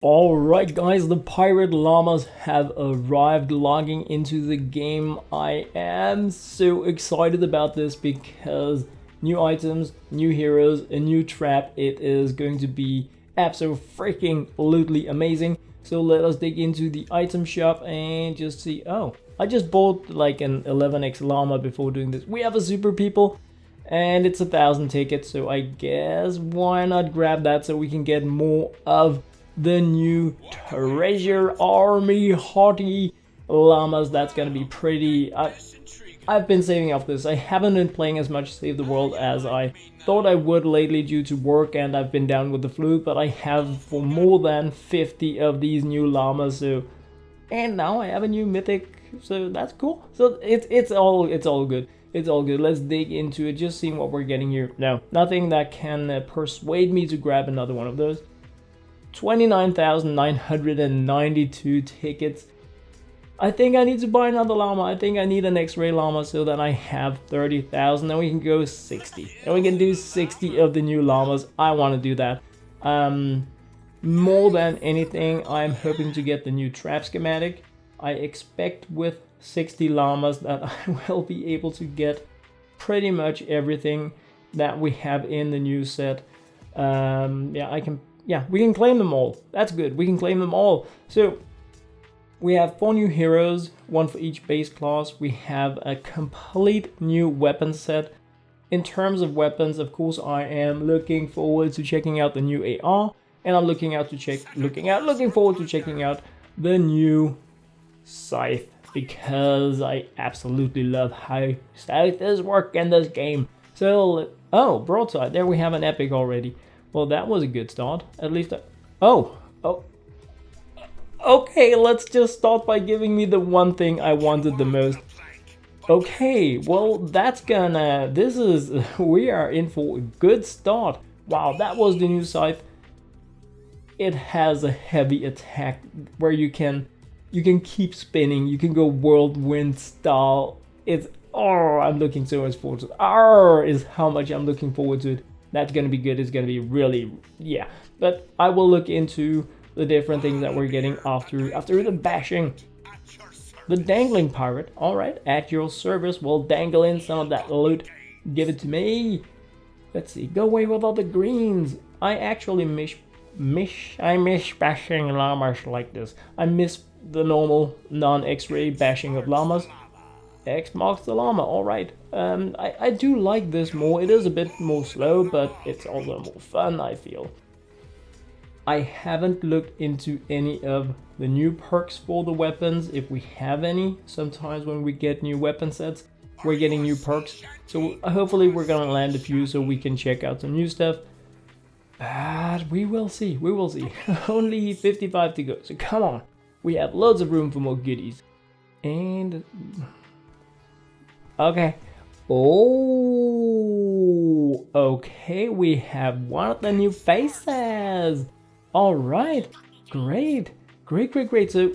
Alright guys, the pirate llamas have arrived logging into the game. I am so excited about this because new items, new heroes, a new trap. It is going to be absolutely freaking amazing. So let us dig into the item shop and just see. Oh, I just bought like an 11x llama before doing this. We have a super people and it's 1,000 tickets, so I guess why not grab that so we can get more of the new treasure army haughty llamas. That's gonna be pretty. I've been saving up this. I haven't been playing as much Save the World as I thought I would lately due to work, and I've been down with the flu, but I have for more than 50 of these new llamas. So, and now I have a new mythic, so that's cool. So it's all good. It's all good. Let's dig into it, just seeing what we're getting here. No, nothing that can persuade me to grab another one of those. 29,992 tickets. I think I need to buy another llama. I think I need an X-ray llama so that I have 30,000. Then we can go 60. And we can do 60 of the new llamas. I want to do that. More than anything, I'm hoping to get the new trap schematic. I expect with 60 llamas that I will be able to get pretty much everything that we have in the new set. Yeah, we can claim them all. That's good. We can claim them all. So we have 4 new heroes, 1 for each base class. We have a complete new weapon set. In terms of weapons, of course, I am looking forward to checking out the new AR, and I'm looking forward to checking out the new scythe, because I absolutely love how scythes work in this game. So, oh, broadside. There we have an epic already. Well, that was a good start. At least okay, let's just start by giving me the one thing I wanted the most. Okay, well, we are in for a good start. Wow, that was the new scythe. It has a heavy attack where you can keep spinning. You can go whirlwind style. I'm looking so much forward to it. Is how much I'm looking forward to it. That's gonna be good. It's gonna be really, yeah. But I will look into the different things that we're getting after the bashing. The dangling pirate. All right, at your service. We'll dangle in some of that loot. Give it to me. Let's see. Go away with all the greens. I actually miss bashing llamas like this. I miss the normal non-X-ray bashing of llamas. X marks the llama. All right. I do like this more. It is a bit more slow, but it's also more fun, I feel. I haven't looked into any of the new perks for the weapons, if we have any. Sometimes when we get new weapon sets, we're getting new perks. So hopefully we're gonna land a few so we can check out some new stuff. But we will see. We will see. Only 55 to go. So come on. We have loads of room for more goodies. And okay. Oh, okay, we have one of the new faces. All right, great. So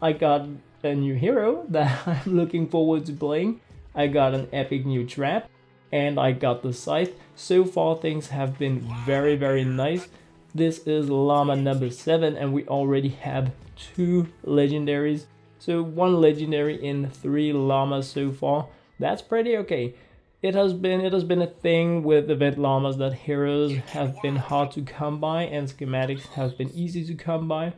I got a new hero that I'm looking forward to playing. I got an epic new trap, and I got the scythe. So far, things have been very nice. This is llama number 7, and we already have 2 legendaries. So 1 legendary in 3 llamas so far. That's pretty okay. It has been a thing with event llamas that heroes have been hard to come by and schematics have been easy to come by.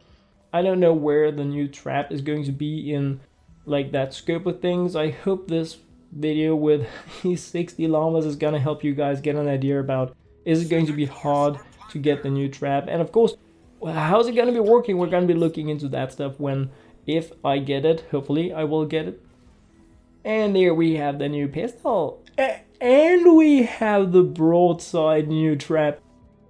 I don't know where the new trap is going to be in like that scope of things. I hope this video with these 60 llamas is gonna help you guys get an idea about, is it going to be hard to get the new trap, and of course, how's it gonna be working? We're gonna be looking into that stuff if I get it. Hopefully I will get it. And there we have the new pistol. And we have the broadside new trap.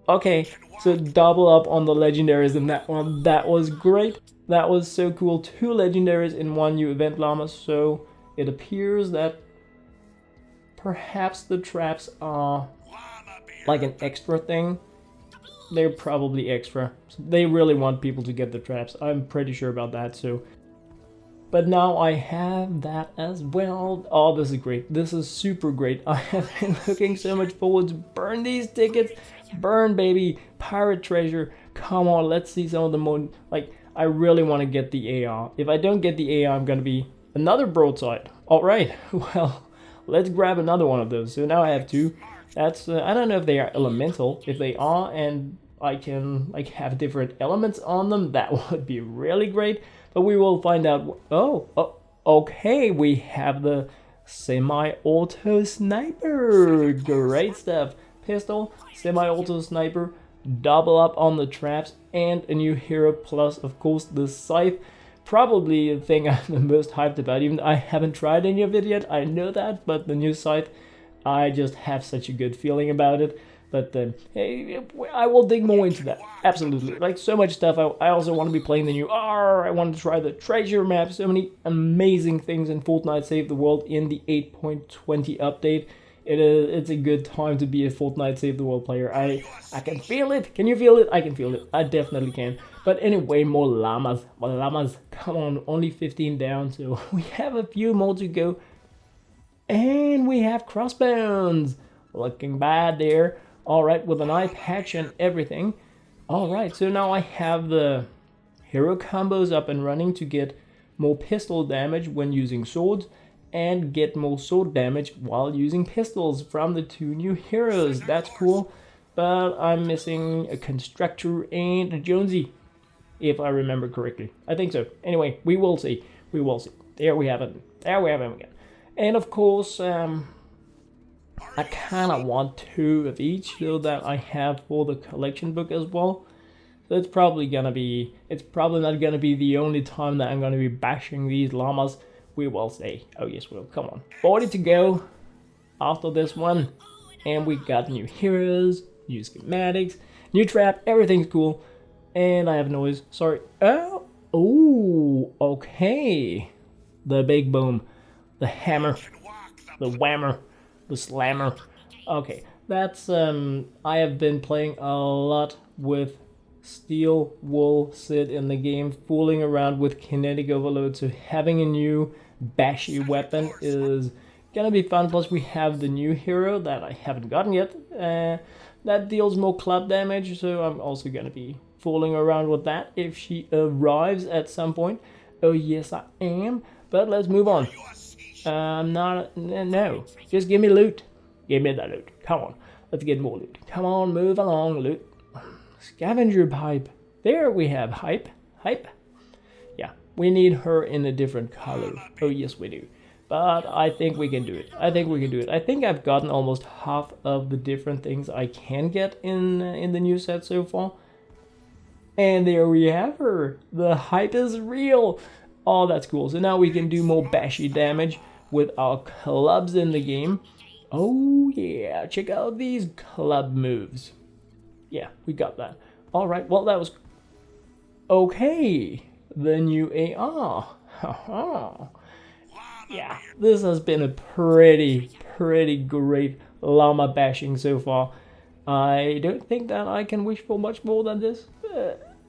Okay, so double up on the legendaries in that one. That was great. That was so cool. 2 legendaries in 1 new event llama. So it appears that perhaps the traps are like an extra thing. They're probably extra. So they really want people to get the traps. I'm pretty sure about that. So. But now I have that as well. Oh, this is great. This is super great. I have been looking so much forward to burn these tickets. Burn, baby. Pirate treasure. Come on, let's see some of the more, like, I really want to get the AR. If I don't get the AR, I'm gonna be another broadside. All right, well, let's grab another one of those. So now I have two. That's, I don't know if they are elemental. If they are, and I can, like, have different elements on them, that would be really great. But we will find out. Oh, okay, we have the semi-auto sniper. Great stuff. Pistol, semi-auto sniper, double up on the traps, and a new hero, plus of course the scythe. Probably the thing I'm the most hyped about. Even I haven't tried any of it yet, I know that, but the new scythe, I just have such a good feeling about it. But hey, I will dig more into that. Absolutely, like so much stuff. I also want to be playing the new R. I want to try the treasure map. So many amazing things in Fortnite Save the World in the 8.20 update. It's a good time to be a Fortnite Save the World player. I can feel it. Can you feel it? I can feel it. I definitely can. But anyway, more llamas. More llamas. Come on, only 15 down, so we have a few more to go. And we have crossbones. Looking bad there. Alright, with an eye patch and everything. Alright, so now I have the hero combos up and running to get more pistol damage when using swords, and get more sword damage while using pistols from the two new heroes. That's cool, but I'm missing a Constructor and a Jonesy, if I remember correctly. I think so. Anyway, we will see. We will see. There we have it. There we have him again. And of course, I kind of want two of each so that I have for the collection book as well. So it's probably not gonna be the only time that I'm gonna be bashing these llamas. We will see. Oh yes, we will. Come on. 40 to go after this one. And we got new heroes, new schematics, new trap, everything's cool. And I have noise. Sorry. Oh, okay. The big boom. The hammer. The whammer. The slammer. Okay, that's I have been playing a lot with steel wool Sid in the game, fooling around with kinetic overload, so having a new bashy weapon is gonna be fun. Plus we have the new hero that I haven't gotten yet, that deals more club damage, so I'm also gonna be fooling around with that if she arrives at some point. Oh yes, I am. But let's move on. No, just give me loot. Give me the loot. Come on, let's get more loot. Come on, move along, loot. Scavenger pipe. There we have hype. Yeah, we need her in a different color. Oh yes, we do. But I think we can do it. I think I've gotten almost half of the different things I can get in the new set so far. And there we have her. The hype is real. Oh, that's cool. So now we can do more bashy damage with our clubs in the game. Oh yeah, check out these club moves. Yeah, we got that. All right, well that was okay. The new AR. Yeah, this has been a pretty great llama bashing so far. I don't think that I can wish for much more than this.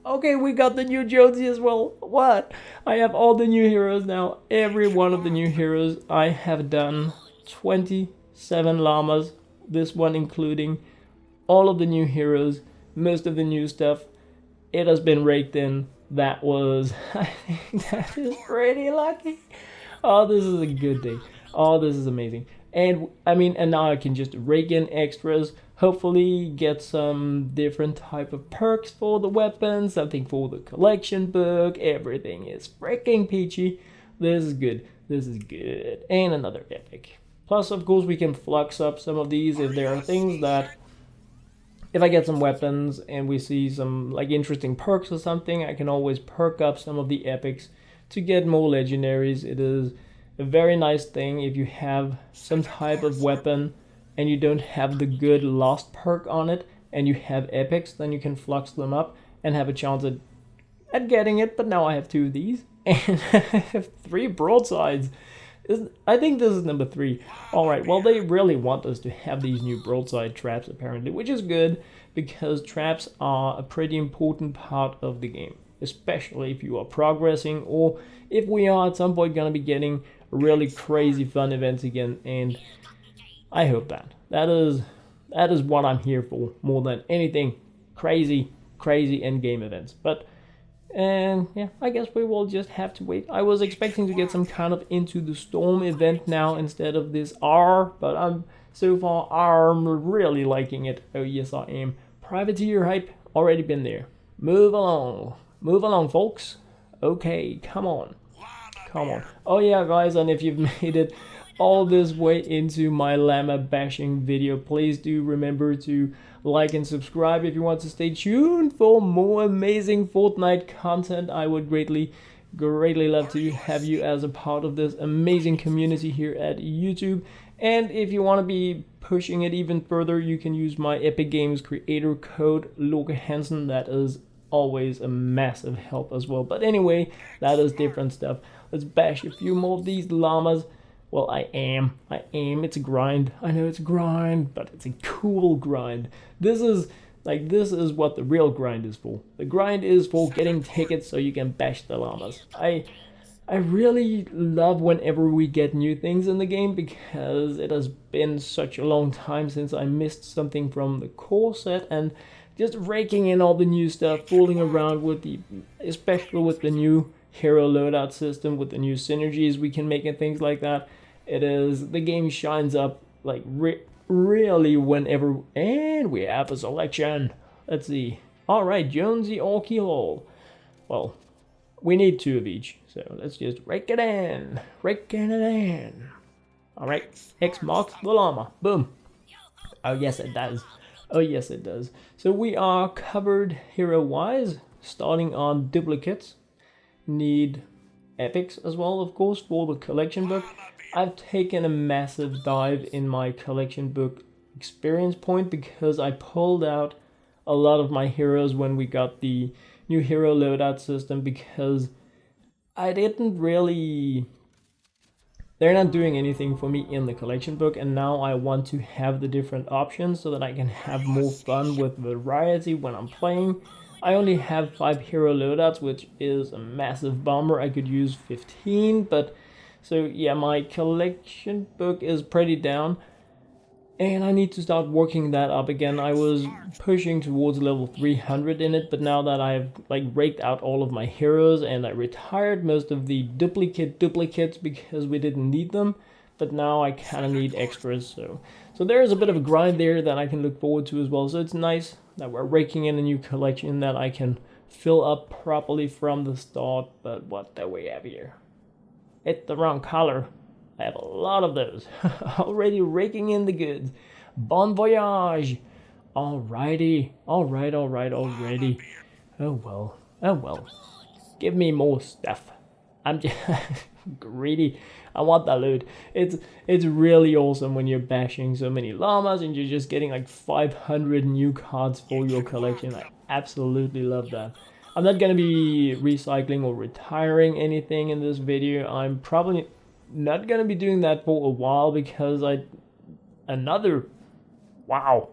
Okay, we got the new Jonesy as well. What? I have all the new heroes now. Every one of the new heroes. I have done 27 llamas. This one including all of the new heroes, most of the new stuff. It has been raked in. That was, I think that is pretty lucky. Oh, this is a good day. Oh, this is amazing. And I mean, and now I can just rake in extras. Hopefully get some different type of perks for the weapons, something for the collection book. Everything is freaking peachy. This is good. This is good. And another epic. Plus, of course, we can flux up some of these if there are things that, if I get some weapons and we see some like interesting perks or something, I can always perk up some of the epics to get more legendaries. It is a very nice thing if you have some type of weapon and you don't have the good lost perk on it, and you have epics, then you can flux them up and have a chance at getting it. But now I have two of these, and I have 3 broadsides. I think this is number 3. Alright, well they really want us to have these new broadside traps apparently, which is good, because traps are a pretty important part of the game, especially if you are progressing, or if we are at some point going to be getting really crazy fun events again, and I hope that is what I'm here for more than anything. Crazy crazy endgame events. But and yeah, I guess we will just have to wait. I was expecting to get some kind of Into the Storm event now instead of this R, but so far I'm really liking it. Oh yes, I am. Privateer hype, already been there. Move along, folks. Okay, come on. Oh yeah, guys, and if you've made it all this way into my llama bashing video, please do remember to like and subscribe if you want to stay tuned for more amazing Fortnite content. I would greatly love to have you as a part of this amazing community here at YouTube. And if you want to be pushing it even further, you can use my Epic Games creator code LokeHansen. That is always a massive help as well. But anyway, that is different stuff. Let's bash a few more of these llamas. Well, I am. It's a grind. I know it's a grind, but it's a cool grind. This is what the real grind is for. The grind is for getting tickets so you can bash the llamas. I really love whenever we get new things in the game, because it has been such a long time since I missed something from the core set, and just raking in all the new stuff, fooling around with especially with the new hero loadout system, with the new synergies we can make and things like that. The game shines up like really whenever, and we have a selection. Let's see. All right, Jonesy or Keyhole. Well, we need 2 of each, so let's just rake it in. All right, X marks the llama. Boom. Oh yes, it does. So we are covered hero-wise, starting on duplicates. Need epics as well, of course, for the collection book. I've taken a massive dive in my collection book experience point because I pulled out a lot of my heroes when we got the new hero loadout system, because I didn't really... They're not doing anything for me in the collection book, and now I want to have the different options so that I can have more fun with variety when I'm playing. I only have 5 hero loadouts, which is a massive bummer. I could use 15, but so yeah, my collection book is pretty down, and I need to start working that up again. I was pushing towards level 300 in it, but now that I've raked out all of my heroes and I retired most of the duplicates because we didn't need them, but now I kind of need extras. So there is a bit of a grind there that I can look forward to as well. So it's nice that we're raking in a new collection that I can fill up properly from the start. But what do we have here? It's the wrong color. I have a lot of those. Already raking in the goods. Bon voyage. Alrighty. Alright, already. Oh well. Give me more stuff. I'm just greedy. I want that loot. It's really awesome when you're bashing so many llamas and you're just getting like 500 new cards for your collection. I absolutely love that. I'm not gonna be recycling or retiring anything in this video. I'm probably not gonna be doing that for a while because wow.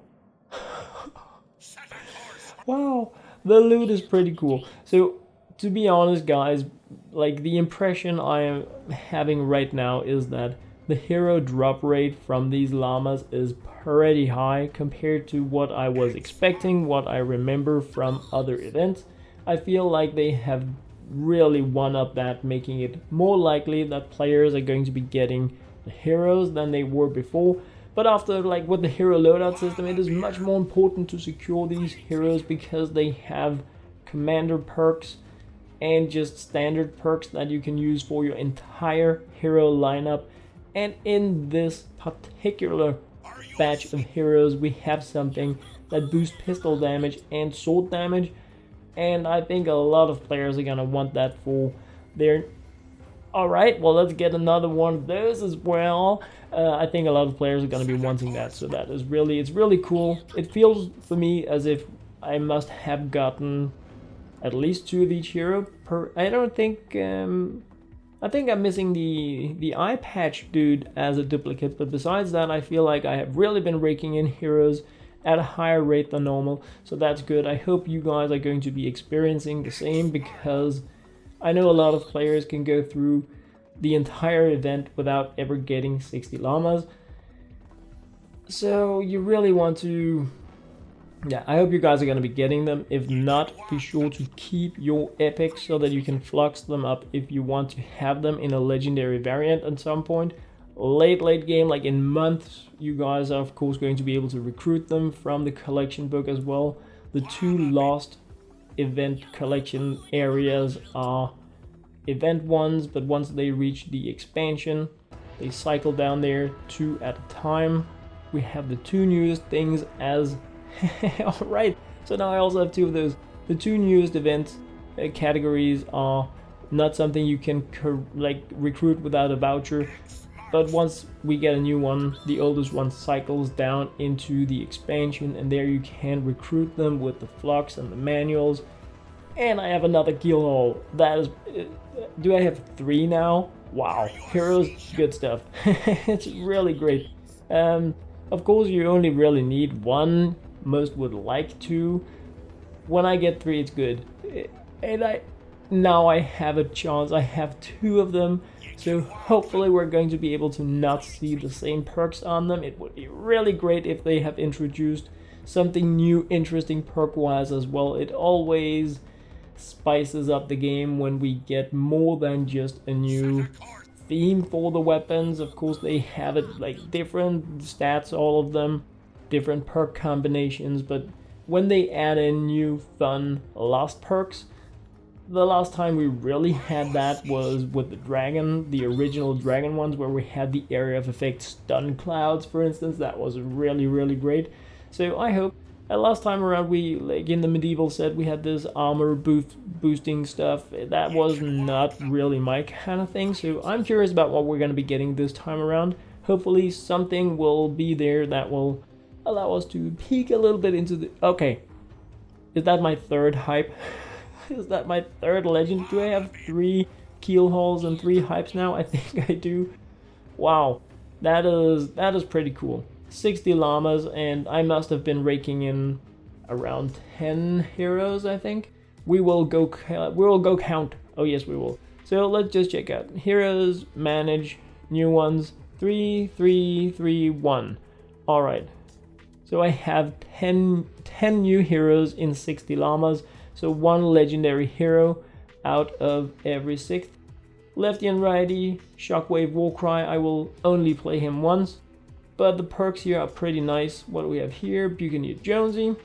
Wow, the loot is pretty cool. So to be honest, guys, like the impression I am having right now is that the hero drop rate from these llamas is pretty high compared to what I was expecting, what I remember from other events. I feel like they have really one-upped that, making it more likely that players are going to be getting the heroes than they were before. But after, with the hero loadout system, it is much more important to secure these heroes because they have commander perks and just standard perks that you can use for your entire hero lineup. And in this particular batch of heroes, we have something that boosts pistol damage and sword damage, and I think a lot of players are gonna want that for their... Alright, well, let's get another one of those as well. I think a lot of players are gonna be wanting that, so that is it's really cool. It feels for me as if I must have gotten at least 2 of each hero per... I don't think... I think I'm missing the eye patch dude as a duplicate, but besides that, I feel like I have really been raking in heroes at a higher rate than normal, so that's good. I hope you guys are going to be experiencing the same, because I know a lot of players can go through the entire event without ever getting 60 llamas. So you really want to Yeah, I hope you guys are going to be getting them. If not, be sure to keep your epics so that you can flux them up if you want to have them in a legendary variant at some point. Late game, like in months, you guys are of course going to be able to recruit them from the collection book as well. The 2 lost event collection areas are event ones, but once they reach the expansion, they cycle down there 2 at a time. We have the 2 newest things as alright, so now I also have 2 of those. The 2 newest event categories are not something you can like recruit without a voucher, but once we get a new one, the oldest one cycles down into the expansion, and there you can recruit them with the flux and the manuals. And I have another guild hall. That is, do I have 3 now? Wow, heroes, good stuff. It's really great. Of course, you only really need 1. Most would like 2. When I get 3, it's good. And now I have a chance. I have 2 of them. So hopefully we're going to be able to not see the same perks on them. It would be really great if they have introduced something new, interesting perk-wise as well. It always spices up the game when we get more than just a new theme for the weapons. Of course, they have it like different stats, all of them, different perk combinations, but when they add in new fun lost perks, the last time we really had that was with the dragon, the original dragon ones, where we had the area of effect stun clouds, for instance. That was really great. So I hope last time around, we, like in the medieval set, we had this armor boosting stuff. That was not really my kind of thing, so I'm curious about what we're going to be getting this time around. Hopefully something will be there that will allow us to peek a little bit into the... Okay, is that my 3rd hype? Is that my 3rd legend? Do I have 3 keel hauls and 3 hypes now? I think I do. Wow, that is pretty cool. 60 llamas, and I must have been raking in around 10 heroes, I think. We will go count. Oh yes, we will. So let's just check out heroes, manage, new ones, 3, 3, 3, 1. All right. So I have 10 new heroes in 60 llamas. So 1 legendary hero out of every 6th. Lefty and righty, Shockwave Warcry, I will only play him once. But the perks here are pretty nice. What do we have here? Buccaneer Jonesy,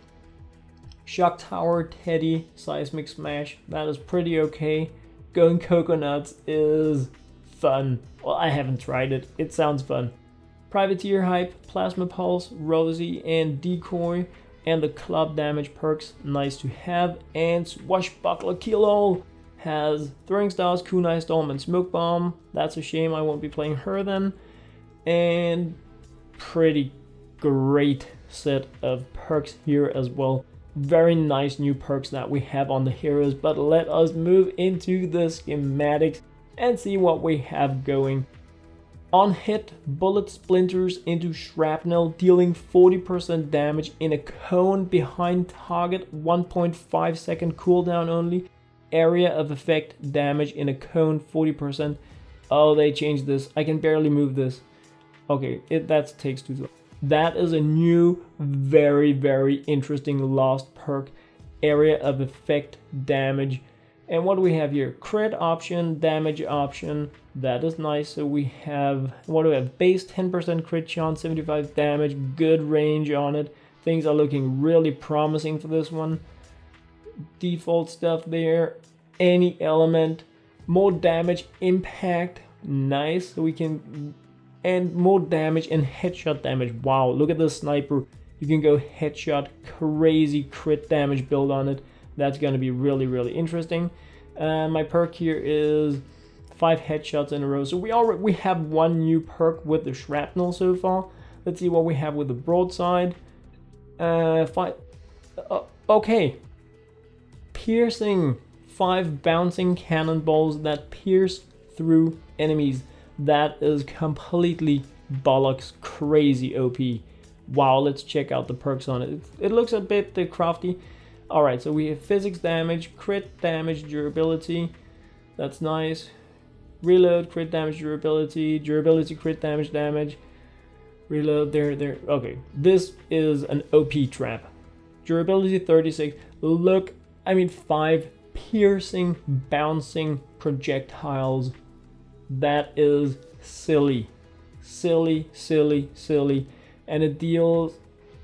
Shock Tower, Teddy, Seismic Smash. That is pretty okay. Going Coconuts is fun. Well, I haven't tried it. It sounds fun. Privateer Hype, Plasma Pulse, Rosie, and Decoy. And the club damage perks, nice to have. And Swashbuckler Kilo has Throwing Stars, Kunai Storm, and Smoke Bomb. That's a shame I won't be playing her then. And pretty great set of perks here as well. Very nice new perks that we have on the heroes, but let us move into the schematics and see what we have going. On hit, bullet splinters into shrapnel, dealing 40% damage in a cone behind target, 1.5 second cooldown only. Area of effect damage in a cone, 40%. Oh, they changed this. I can barely move this. Okay, that takes too long. That is a new, very interesting lost perk. Area of effect damage. And what do we have here? Crit option, damage option. That is nice. So we have, what do we have? Base 10% crit chance, 75 damage, good range on it. Things are looking really promising for this one. Default stuff there. Any element. More damage, impact. Nice. So we can... And more damage and headshot damage. Wow, look at the sniper. You can go headshot, crazy crit damage build on it. That's going to be really interesting. My perk here is 5 headshots in a row. So we have 1 new perk with the shrapnel so far. Let's see what we have with the broadside. Okay. Piercing. 5 bouncing cannonballs that pierce through enemies. That is completely bollocks crazy OP. Wow, let's check out the perks on it. It looks a bit crafty. Alright, so we have physics damage, crit damage, durability. That's nice. Reload, crit damage, durability, crit damage. Reload, there. Okay, this is an OP trap. durability 36. Look, I mean 5 piercing, bouncing projectiles. That is silly. Silly, silly, silly. And it deals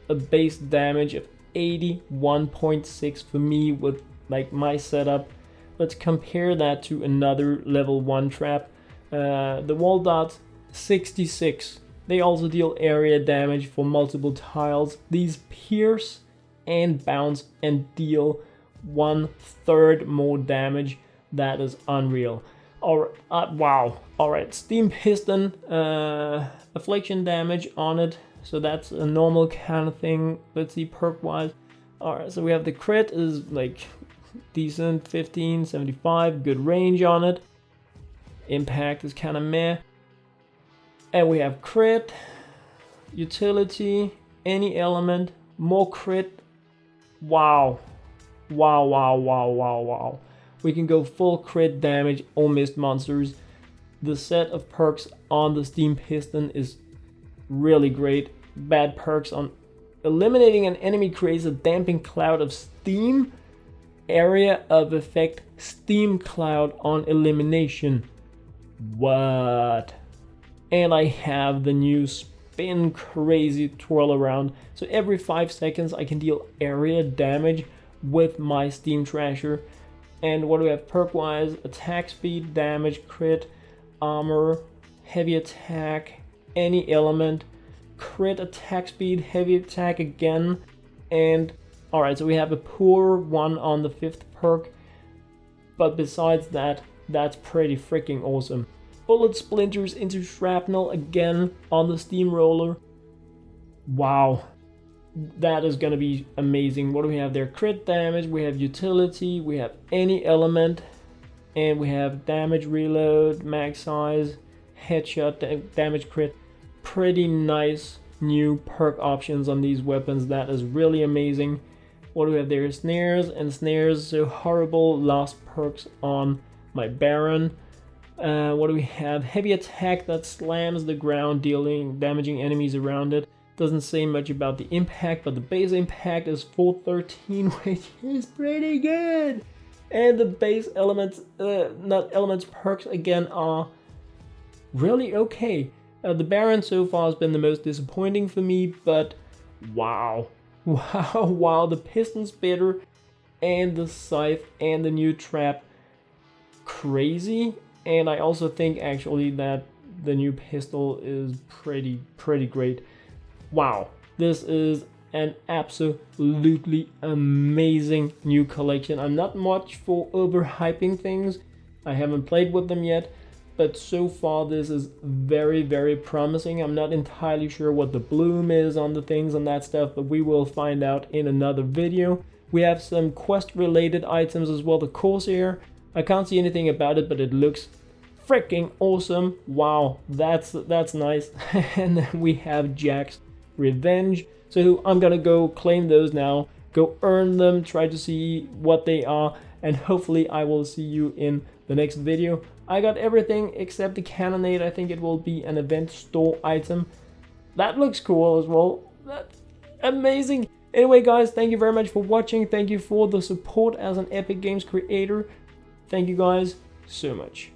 a base damage of 81.6 for me with like my setup. Let's compare that to another level 1 trap. The wall dots 66. They also deal area damage for multiple tiles. These pierce and bounce and deal 1/3 more damage. That is unreal. Wow. Alright, steam piston, affliction damage on it. So that's a normal kind of thing. Let's see perk wise. Alright, so we have the crit is like decent, 15, 75, good range on it. Impact is kind of meh. And we have crit, utility, any element, more crit. Wow. Wow, wow, wow, wow, wow. We can go full crit damage or missed monsters. The set of perks on the steam piston is really great. Bad perks on eliminating an enemy creates a damping cloud of steam. Area of effect steam cloud on elimination. What? And I have the new spin crazy twirl around. So every 5 seconds I can deal area damage with my steam trasher. And what do we have perk wise? Attack speed, damage, crit, armor, heavy attack, any element, crit, attack speed, heavy attack again. And alright, so we have a poor one on the 5th perk. But besides that, that's pretty freaking awesome. Bullet splinters into shrapnel again on the steamroller. Wow. That is gonna be amazing. What do we have there? Crit damage, we have utility, we have any element, and we have damage reload, max size, headshot, damage crit. Pretty nice new perk options on these weapons. That is really amazing. What do we have there? Snares and snares, so horrible lost perks on my Baron. What do we have? Heavy attack that slams the ground, damaging enemies around it. Doesn't say much about the impact, but the base impact is 413, which is pretty good. And the base elements, perks again are really okay. The Baron so far has been the most disappointing for me, but wow. Wow, the piston spitter and the scythe and the new trap, crazy. And I also think actually that the new pistol is pretty great. Wow, this is an absolutely amazing new collection. I'm not much for overhyping things. I haven't played with them yet, but so far this is very promising. I'm not entirely sure what the bloom is on the things and that stuff, but we will find out in another video. We have some quest related items as well. The Corsair, I can't see anything about it, but it looks freaking awesome. Wow, that's nice. And then we have Jack's Revenge. So I'm gonna go claim those now, go earn them, try to see what they are, and hopefully I will see you in the next video. I got everything except the Cannonade. I think it will be an event store item. That looks cool as well. That's amazing. Anyway guys, thank you very much for watching. Thank you for the support as an Epic Games creator. Thank you guys so much.